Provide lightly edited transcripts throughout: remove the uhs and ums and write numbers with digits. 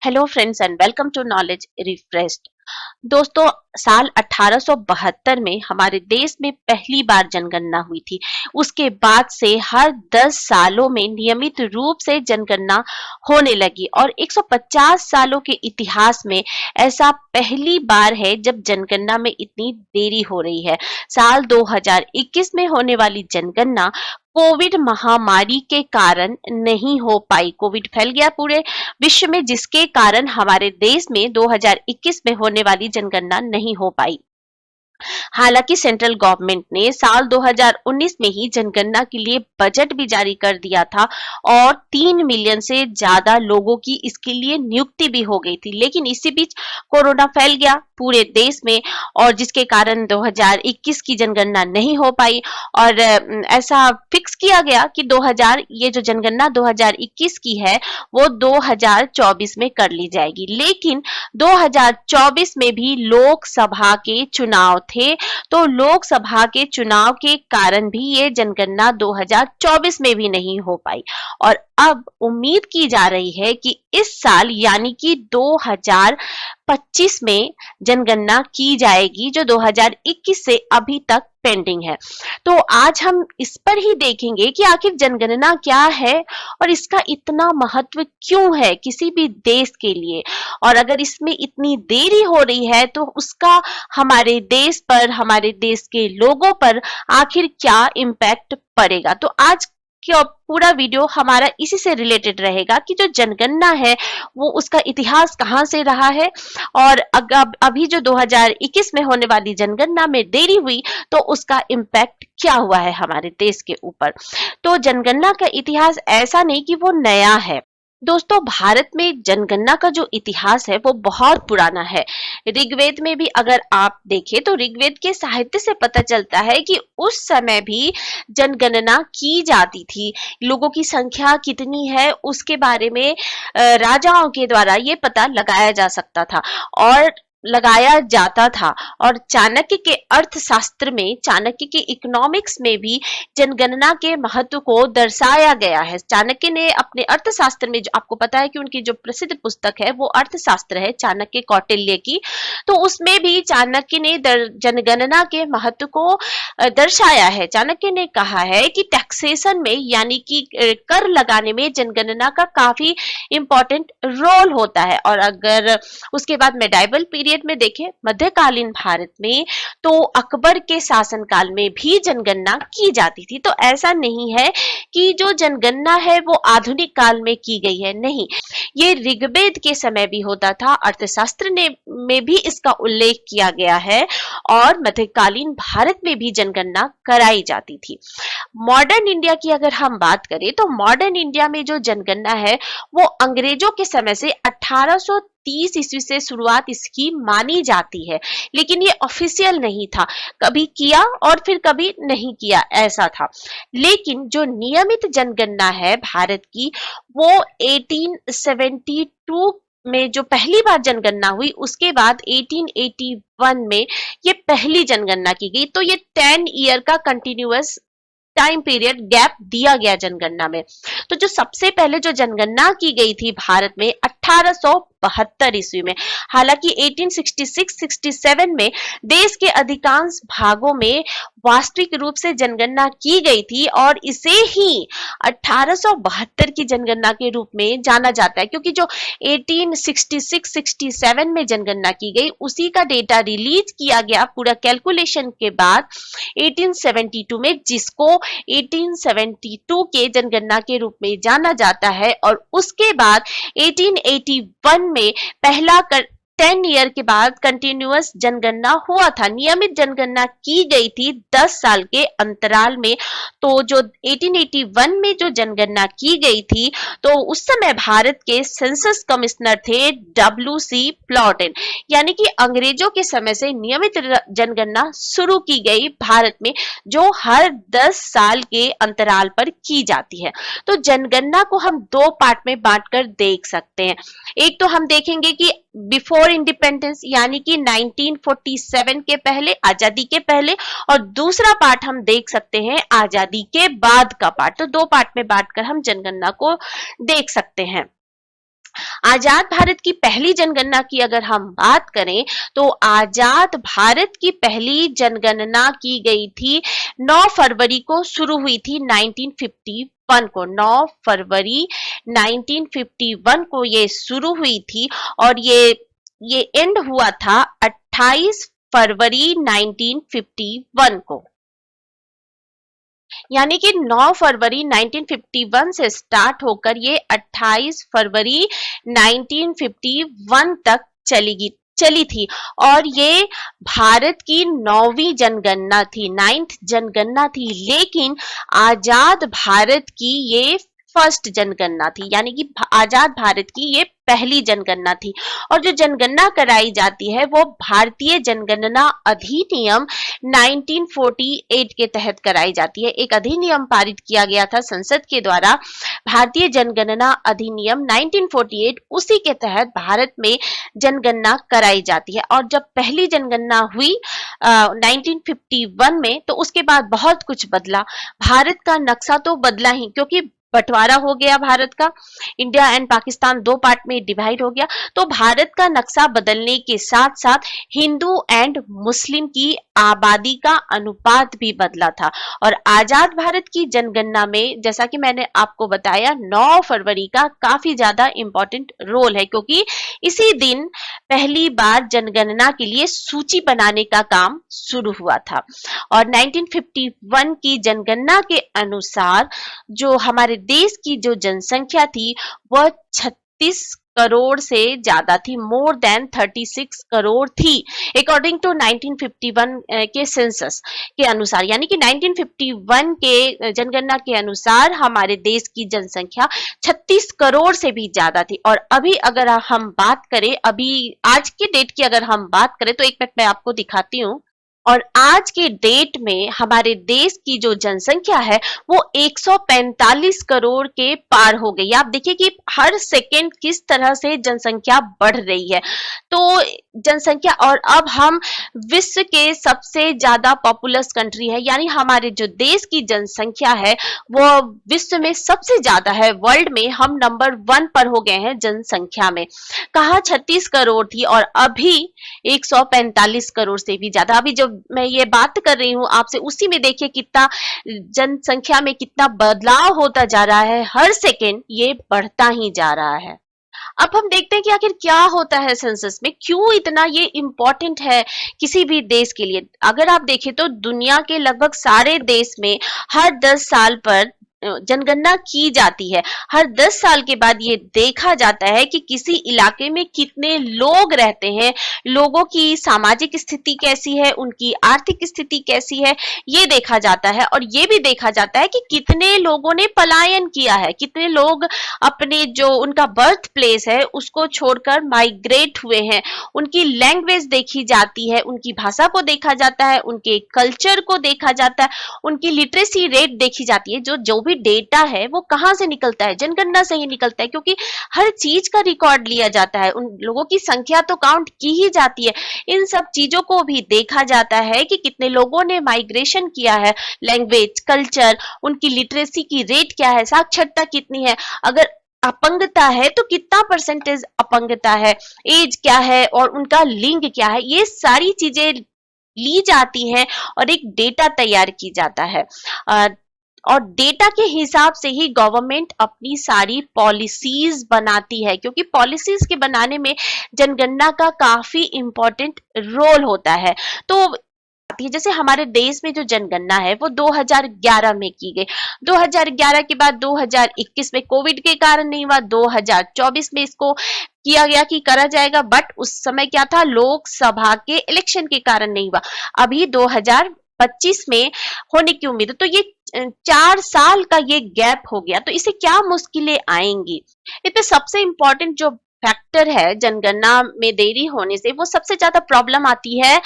Hello friends and welcome to knowledge refreshed. दोस्तों, साल 1872 में हमारे देश में पहली बार जनगणना हुई थी। उसके बाद से हर 10 सालों में नियमित रूप से जनगणना होने लगी और 150 सालों के इतिहास में ऐसा पहली बार है जब जनगणना में इतनी देरी हो रही है। साल 2021 में होने वाली जनगणना कोविड महामारी के कारण नहीं हो पाई। कोविड फैल गया पूरे विश्व में, जिसके कारण हमारे देश में 2021 में होने वाली जनगणना नहीं हो पाई। हालांकि सेंट्रल गवर्नमेंट ने साल 2019 में ही जनगणना के लिए बजट भी जारी कर दिया था और 3 मिलियन से ज्यादा लोगों की इसके लिए नियुक्ति भी हो गई थी। लेकिन इसी बीच कोरोना फैल गया पूरे देश में और जिसके कारण 2021 की जनगणना नहीं हो पाई और ऐसा फिक्स किया गया कि 2000 ये जो जनगणना 2021 की है वो 2024 में कर ली जाएगी। लेकिन 2024 में भी लोकसभा के चुनाव थे, तो लोकसभा के चुनाव के कारण भी ये जनगणना 2024 में भी नहीं हो पाई और अब उम्मीद की जा रही है कि इस साल यानी कि 2025 में जनगणना की जाएगी, जो 2021 से अभी तक पेंडिंग है। तो आज हम इस पर ही देखेंगे कि आखिर जनगणना क्या है और इसका इतना महत्व क्यों है किसी भी देश के लिए, और अगर इसमें इतनी देरी हो रही है तो उसका हमारे देश पर, हमारे देश के लोगों पर आखिर क्या इम्पैक्ट पड़ेगा। तो आज क्या पूरा वीडियो हमारा इसी से रिलेटेड रहेगा कि जो जनगणना है वो उसका इतिहास कहाँ से रहा है और अभी जो 2021 में होने वाली जनगणना में देरी हुई तो उसका इम्पैक्ट क्या हुआ है हमारे देश के ऊपर। तो जनगणना का इतिहास ऐसा नहीं कि वो नया है। दोस्तों, भारत में जनगणना का जो इतिहास है वो बहुत पुराना है। ऋग्वेद में भी अगर आप देखें तो ऋग्वेद के साहित्य से पता चलता है कि उस समय भी जनगणना की जाती थी। लोगों की संख्या कितनी है उसके बारे में राजाओं के द्वारा ये पता लगाया जा सकता था और लगाया जाता था। और चाणक्य के अर्थशास्त्र में, चाणक्य के इकोनॉमिक्स में भी जनगणना के महत्व को दर्शाया गया है। चाणक्य ने अपने अर्थशास्त्र में, जो आपको पता है कि उनकी जो प्रसिद्ध पुस्तक है वो अर्थशास्त्र है चाणक्य कौटिल्य की, तो उसमें भी चाणक्य ने जनगणना के महत्व को दर्शाया है। चाणक्य ने कहा है कि टैक्सेशन में यानी कि कर लगाने में जनगणना का काफी इंपॉर्टेंट रोल होता है। और अगर उसके बाद मेडाइवल पीरियड में देखें, मध्यकालीन भारत में, तो अकबर के शासनकाल में भी जनगणना की जाती थी। तो ऐसा नहीं है कि जो जनगणना है वो आधुनिक काल में की गई है, नहीं, ये ऋग्वेद के समय भी होता था। अर्थशास्त्र में भी इसका उल्लेख किया गया है और मध्यकालीन भारत में भी जनगणना कराई जाती थी। मॉडर्न इंडिया की अगर हम बात करें तो मॉडर्न इंडिया में जो जनगणना है वो अंग्रेजों के समय से 1830 ईस्वी से शुरुआत इसकी मानी जाती है, लेकिन ये ऑफिशियल नहीं था, कभी किया और फिर कभी नहीं किया, ऐसा था। लेकिन जो नियमित जनगणना है भारत की वो 1872 में जो पहली बार जनगणना हुई, उसके बाद 1881 में ये पहली जनगणना की गई। तो ये 10 ईयर का कंटिन्यूअस टाइम पीरियड गैप दिया गया जनगणना में। तो जो सबसे पहले जो जनगणना की गई थी भारत में 1872 ईस्वी में। हालांकि 1866-67 में देश के अधिकांश भागों में वास्तविक रूप से जनगणना की गई थी और इसे ही 1872 की जनगणना के रूप में जाना जाता है, क्योंकि जो 1866-67 में जनगणना की गई उसी का डेटा रिलीज किया गया पूरा कैलकुलेशन के बाद 1872 में, जिसको 1872 के जनगणना के रूप में जाना जाता है। और उसके बाद 1881 में पहला 10 ईयर के बाद कंटिन्यूअस जनगणना हुआ था, नियमित जनगणना की गई थी 10 साल के अंतराल में। तो जो 1881 में जो जनगणना की गई थी तो उस समय भारत के सेंसस कमिश्नर थे WC प्लॉटेन, यानी कि अंग्रेजों के समय से नियमित जनगणना शुरू की गई भारत में, जो हर 10 साल के अंतराल पर की जाती है। तो जनगणना को हम दो पार्ट में बांटकर देख सकते हैं। एक तो हम देखेंगे कि बिफोर इंडिपेंडेंस यानी कि 1947 के पहले, आजादी के पहले, और दूसरा पार्ट हम देख सकते हैं आजादी के बाद का पार्ट। तो दो पार्ट में बांटकर हम जनगणना को देख सकते हैं। आजाद भारत की पहली जनगणना की अगर हम बात करें तो आजाद भारत की पहली जनगणना की गई थी 9 फरवरी को शुरू हुई थी 1951 को। 9 फरवरी 1951 को ये शुरू हुई थी और ये एंड हुआ था 28 फरवरी 1951 को। यानी कि 9 फरवरी 1951 से स्टार्ट होकर ये 28 फरवरी 1951 तक चली थी और ये भारत की 9वीं जनगणना थी, 9th जनगणना थी, लेकिन आजाद भारत की ये फर्स्ट जनगणना थी, यानी कि आजाद भारत की ये पहली जनगणना थी। और जो जनगणना कराई जाती है वो भारतीय जनगणना अधिनियम 1948 के तहत कराई जाती है। एक अधिनियम पारित किया गया था संसद के द्वारा, भारतीय जनगणना अधिनियम 1948, उसी के तहत भारत में जनगणना कराई जाती है। और जब पहली जनगणना हुई 1951 में, तो उसके बाद बहुत कुछ बदला। भारत का नक्शा तो बदला ही, क्योंकि बंटवारा हो गया भारत का, इंडिया एंड पाकिस्तान दो पार्ट में डिवाइड हो गया। तो भारत का नक्शा बदलने के साथ साथ हिंदू एंड मुस्लिम की आबादी का अनुपात भी बदला था। और आजाद भारत की जनगणना में, जैसा कि मैंने आपको बताया, 9 फरवरी का काफी ज्यादा इंपॉर्टेंट रोल है, क्योंकि इसी दिन पहली बार जनगणना के लिए सूची बनाने का काम शुरू हुआ था। और 1951 की जनगणना के अनुसार जो हमारे देश की जो जनसंख्या थी वह 36 करोड़ से ज्यादा थी, मोर देन 36 करोड़ थी, अकॉर्डिंग टू 1951 के सेंसस के अनुसार। यानी कि 1951 के जनगणना के अनुसार हमारे देश की जनसंख्या 36 करोड़ से भी ज्यादा थी। और अभी अगर हम बात करें, अभी आज के डेट की अगर हम बात करें, तो एक मिनट मैं आपको दिखाती हूँ। और आज के डेट में हमारे देश की जो जनसंख्या है वो 145 करोड़ के पार हो गई। आप देखिए कि हर सेकंड किस तरह से जनसंख्या बढ़ रही है। तो जनसंख्या, और अब हम विश्व के सबसे ज्यादा पॉपुलस कंट्री है, यानी हमारे जो देश की जनसंख्या है वो विश्व में सबसे ज्यादा है। वर्ल्ड में हम नंबर 1 पर हो गए हैं जनसंख्या में। कहा 36 करोड़ थी और अभी 145 करोड़ से भी ज्यादा। अभी जो मैं ये बात कर रही हूँ आपसे, उसी में देखिए कितना जनसंख्या में कितना बदलाव होता जा रहा है, हर सेकेंड ये बढ़ता ही जा रहा है। अब हम देखते हैं कि आखिर क्या होता है सेंसस में, क्यों इतना ये इम्पोर्टेंट है किसी भी देश के लिए। अगर आप देखें तो दुनिया के लगभग सारे देश में हर 10 साल पर जनगणना की जाती है। हर 10 साल के बाद ये देखा जाता है कि किसी इलाके में कितने लोग रहते हैं, लोगों की सामाजिक स्थिति कैसी है, उनकी आर्थिक स्थिति कैसी है, ये देखा जाता है। और ये भी देखा जाता है कि कितने लोगों ने पलायन किया है, कितने लोग अपने जो उनका बर्थ प्लेस है उसको छोड़कर माइग्रेट हुए हैं। उनकी लैंग्वेज देखी जाती है, उनकी भाषा को देखा जाता है, उनके कल्चर को देखा जाता है, उनकी लिटरेसी रेट देखी जाती है। जो भी डेटा है वो कहाँ से निकलता है, जनगणना से ही निकलता है, क्योंकि हर चीज का रिकॉर्ड लिया जाता है, उन लोगों की संख्या तो काउंट की ही जाती है। इन सब चीजों को भी देखा जाता है कि कितने लोगों ने माइग्रेशन किया है, लैंग्वेज, कल्चर, उनकी लिटरेसी की रेट क्या है, साक्षरता कितनी है, अगर अपंगता है तो कितना परसेंटेज अपंगता है, एज क्या है और उनका लिंग क्या है, ये सारी चीजें ली जाती हैं और एक डेटा तैयार की जाता है। और डेटा के हिसाब से ही गवर्नमेंट अपनी सारी पॉलिसीज बनाती है, क्योंकि पॉलिसीज के बनाने में जनगणना का काफी इंपॉर्टेंट रोल होता है। तो जैसे हमारे देश में जो जनगणना है वो 2011 में की गई। 2011 के बाद 2021 में कोविड के कारण नहीं हुआ, 2024 में इसको किया गया कि करा जाएगा, बट उस समय क्या था, लोकसभा के इलेक्शन के कारण नहीं हुआ। अभी 2025 में होने की उम्मीद है। तो ये 4 साल का ये गैप हो गया, तो इसे क्या मुश्किलें आएंगी। इसमें सबसे इंपॉर्टेंट जो फैक्टर है जनगणना में देरी होने से, वो सबसे ज्यादा प्रॉब्लम आती है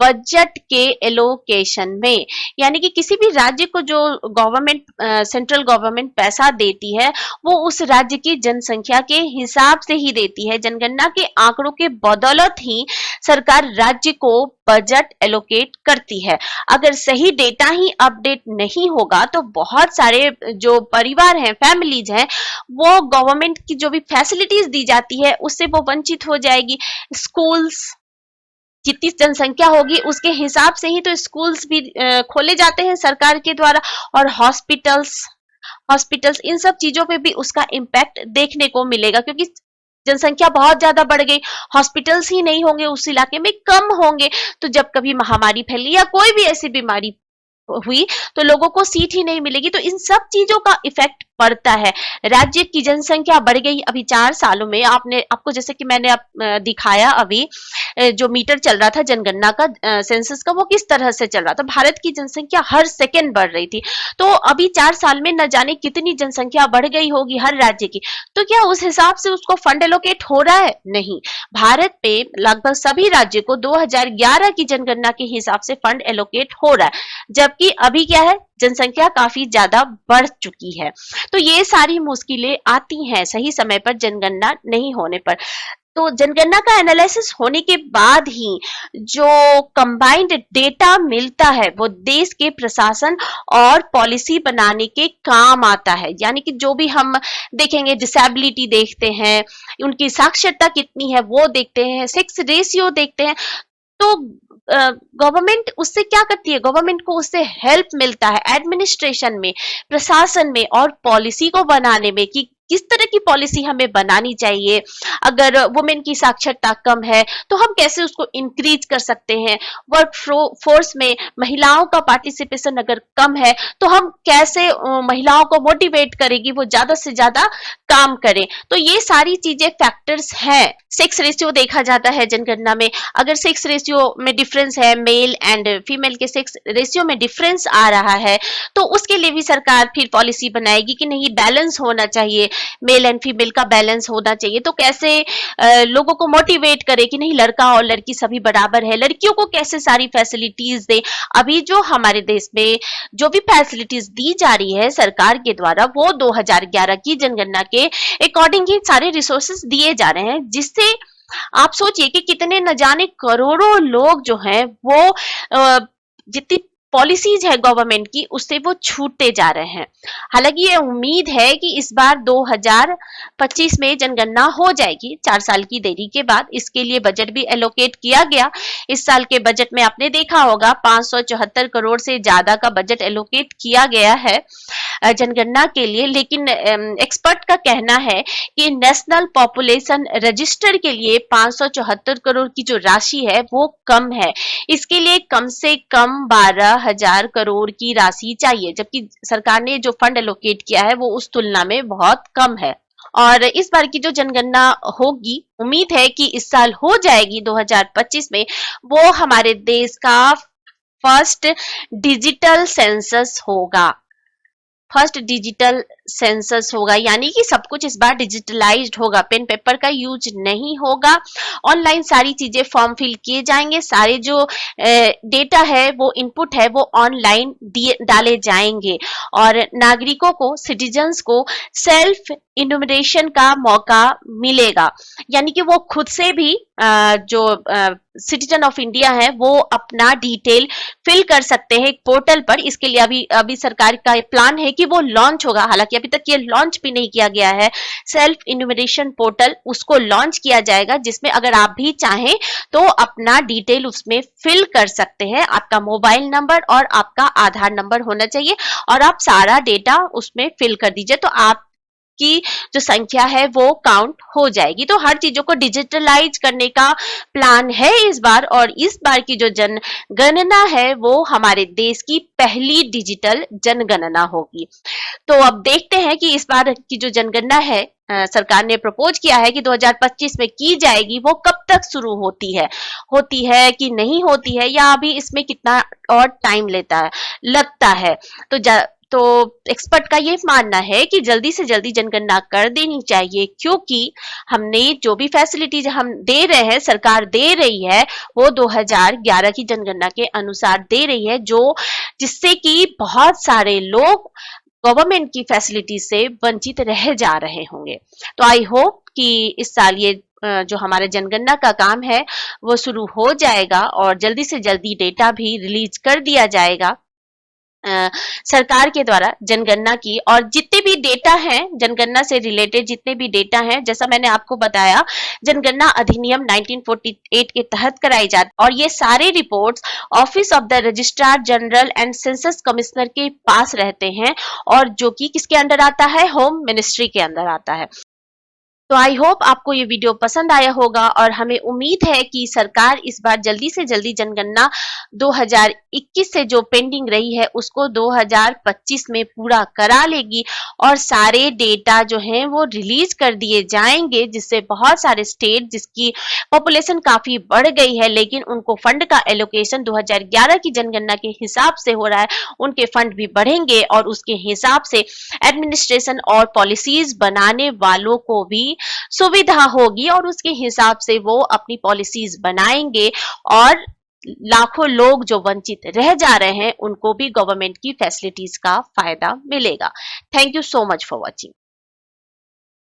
बजट के एलोकेशन में, यानी कि किसी भी राज्य को जो गवर्नमेंट, सेंट्रल गवर्नमेंट पैसा देती है वो उस राज्य की जनसंख्या के हिसाब से ही देती है। जनगणना के आंकड़ों के बदौलत ही सरकार राज्य को बजट एलोकेट करती है। अगर सही डेटा ही अपडेट नहीं होगा तो बहुत सारे जो परिवार हैं, फैमिलीज हैं, वो गवर्नमेंट की जो भी फैसिलिटीज दी जाती है उससे वो वंचित हो जाएगी। स्कूल्स, जितनी जनसंख्या होगी उसके हिसाब से ही तो स्कूल्स भी खोले जाते हैं सरकार के द्वारा, और हॉस्पिटल्स, इन सब चीजों पे भी उसका इम्पैक्ट देखने को मिलेगा, क्योंकि जनसंख्या बहुत ज्यादा बढ़ गई, हॉस्पिटल्स ही नहीं होंगे उस इलाके में, कम होंगे, तो जब कभी महामारी फैली या कोई भी ऐसी बीमारी हुई तो लोगों को सीट ही नहीं मिलेगी। तो इन सब चीजों का इफेक्ट पड़ता है। राज्य की जनसंख्या बढ़ गई अभी 4 सालों में, आपको जैसे कि मैंने दिखाया अभी, जो मीटर चल रहा था जनगणना का, सेंसस का, वो किस तरह से चल रहा था। भारत की जनसंख्या हर सेकेंड बढ़ रही थी, तो अभी 4 साल में न जाने कितनी जनसंख्या बढ़ गई होगी हर राज्य की। तो क्या उस हिसाब से उसको फंड एलोकेट हो रहा है? नहीं। भारत पे लगभग सभी राज्य को 2011 की जनगणना के हिसाब से फंड एलोकेट हो रहा है, जबकि अभी क्या है, जनसंख्या काफी ज्यादा बढ़ चुकी है। तो ये सारी मुश्किलें आती हैं सही समय पर जनगणना नहीं होने पर। तो जनगणना का एनालिसिस होने के बाद ही जो कंबाइंड डेटा मिलता है वो देश के प्रशासन और पॉलिसी बनाने के काम आता है। यानी कि जो भी हम देखेंगे, डिसेबिलिटी देखते हैं, उनकी साक्षरता कितनी है वो देखते हैं, सेक्स रेशियो देखते हैं, तो गवर्नमेंट उससे क्या करती है, गवर्नमेंट को उससे हेल्प मिलता है एडमिनिस्ट्रेशन में, प्रशासन में और पॉलिसी को बनाने में कि किस तरह की पॉलिसी हमें बनानी चाहिए। अगर वुमेन की साक्षरता कम है तो हम कैसे उसको इंक्रीज कर सकते हैं, वर्क फोर्स में महिलाओं का पार्टिसिपेशन अगर कम है तो हम कैसे महिलाओं को मोटिवेट करेंगी वो ज्यादा से ज्यादा काम करें। तो ये सारी चीजें फैक्टर्स हैं। सेक्स रेशियो देखा जाता है जनगणना में, अगर सेक्स रेशियो में डिफरेंस है, मेल एंड फीमेल के सेक्स रेशियो में डिफरेंस आ रहा है, तो उसके लिए भी सरकार फिर पॉलिसी बनाएगी कि नहीं, बैलेंस होना चाहिए, मेल एंड फीमेल का बैलेंस होना चाहिए। तो कैसे लोगों को मोटिवेट करे कि नहीं, लड़का और लड़की सभी बराबर है, लड़कियों को कैसे सारी फैसिलिटीज दे। अभी जो हमारे देश में जो भी फैसिलिटीज दी जा रही है सरकार के द्वारा वो 2011 की जनगणना के अकॉर्डिंग ही सारे रिसोर्सेस दिए जा रहे हैं, जिससे आप सोचिए कि कितने न जाने करोड़ों लोग जो हैं वो जितनी पॉलिसीज है गवर्नमेंट की उससे वो छूटते जा रहे हैं। हालांकि ये उम्मीद है कि इस बार 2025 में जनगणना हो जाएगी, 4 साल की देरी के बाद। इसके लिए बजट भी एलोकेट किया गया। इस साल के बजट में आपने देखा होगा 574 करोड़ से ज्यादा का बजट एलोकेट किया गया है जनगणना के लिए। लेकिन एक्सपर्ट का कहना है कि नेशनल पॉपुलेशन रजिस्टर के लिए 574 करोड़ की जो राशि है वो कम है। इसके लिए कम से कम 12,000 करोड़ की राशि चाहिए, जबकि सरकार ने जो फंड एलोकेट किया है वो उस तुलना में बहुत कम है। और इस बार की जो जनगणना होगी, उम्मीद है कि इस साल हो जाएगी 2025 में, वो हमारे देश का फर्स्ट डिजिटल सेंसस होगा। फर्स्ट डिजिटल सेंसस होगा, यानी कि सब कुछ इस बार डिजिटलाइज्ड होगा, पेन पेपर का यूज नहीं होगा, ऑनलाइन सारी चीजें फॉर्म फिल किए जाएंगे, सारे जो डेटा है वो इनपुट है वो ऑनलाइन डाले जाएंगे, और नागरिकों को, सिटीजन्स को सेल्फ इन्यूमरेशन का मौका मिलेगा। यानी कि वो खुद से भी जो सिटीजन ऑफ इंडिया है वो अपना डिटेल फिल कर सकते हैं एक पोर्टल पर। इसके लिए अभी सरकार का प्लान है कि वो लॉन्च होगा, हालांकि अभी तक ये लॉन्च भी नहीं किया गया है। सेल्फ इन्यूमरेशन पोर्टल उसको लॉन्च किया जाएगा, जिसमें अगर आप भी चाहें तो अपना डिटेल उसमें फिल कर सकते हैं। आपका मोबाइल नंबर और आपका आधार नंबर होना चाहिए और आप सारा डेटा उसमें फिल कर दीजिए, तो आप की जो संख्या है वो काउंट हो जाएगी। तो हर चीजों को डिजिटलाइज करने का प्लान है इस बार, और इस बार की जो जनगणना है वो हमारे देश की पहली डिजिटल जनगणना होगी। तो अब देखते हैं कि इस बार की जो जनगणना है सरकार ने प्रपोज किया है कि 2025 में की जाएगी, वो कब तक शुरू होती है कि नहीं होती है, या अभी इसमें कितना और टाइम लगता है। तो एक्सपर्ट का ये मानना है कि जल्दी से जल्दी जनगणना कर देनी चाहिए, क्योंकि हमने जो भी फैसिलिटीज हम दे रहे हैं, सरकार दे रही है, वो 2011 की जनगणना के अनुसार दे रही है, जो जिससे कि बहुत सारे लोग गवर्नमेंट की फैसिलिटी से वंचित रह जा रहे होंगे। तो आई होप कि इस साल ये जो हमारे जनगणना का काम है वो शुरू हो जाएगा और जल्दी से जल्दी डेटा भी रिलीज कर दिया जाएगा सरकार के द्वारा जनगणना की। और जितने भी डेटा हैं जनगणना से रिलेटेड, जितने भी डेटा हैं, जैसा मैंने आपको बताया, जनगणना अधिनियम 1948 के तहत कराई जाती और ये सारे reports office of the registrar general and census commissioner के पास रहते हैं, और जो कि किसके अंडर आता है, होम मिनिस्ट्री के अंदर आता है। तो आई होप आपको ये वीडियो पसंद आया होगा, और हमें उम्मीद है कि सरकार इस बार जल्दी से जल्दी जनगणना 2021 से जो पेंडिंग रही है उसको 2025 में पूरा करा लेगी, और सारे डेटा जो हैं वो रिलीज कर दिए जाएंगे, जिससे बहुत सारे स्टेट जिसकी पॉपुलेशन काफी बढ़ गई है लेकिन उनको फंड का एलोकेशन 2011 की जनगणना के हिसाब से हो रहा है, उनके फंड भी बढ़ेंगे और उसके हिसाब से एडमिनिस्ट्रेशन और पॉलिसीज बनाने वालों को भी सुविधा होगी, और उसके हिसाब से वो अपनी पॉलिसीज बनाएंगे, और लाखों लोग जो वंचित रह जा रहे हैं उनको भी गवर्नमेंट की फैसिलिटीज का फायदा मिलेगा। Thank you so much for watching.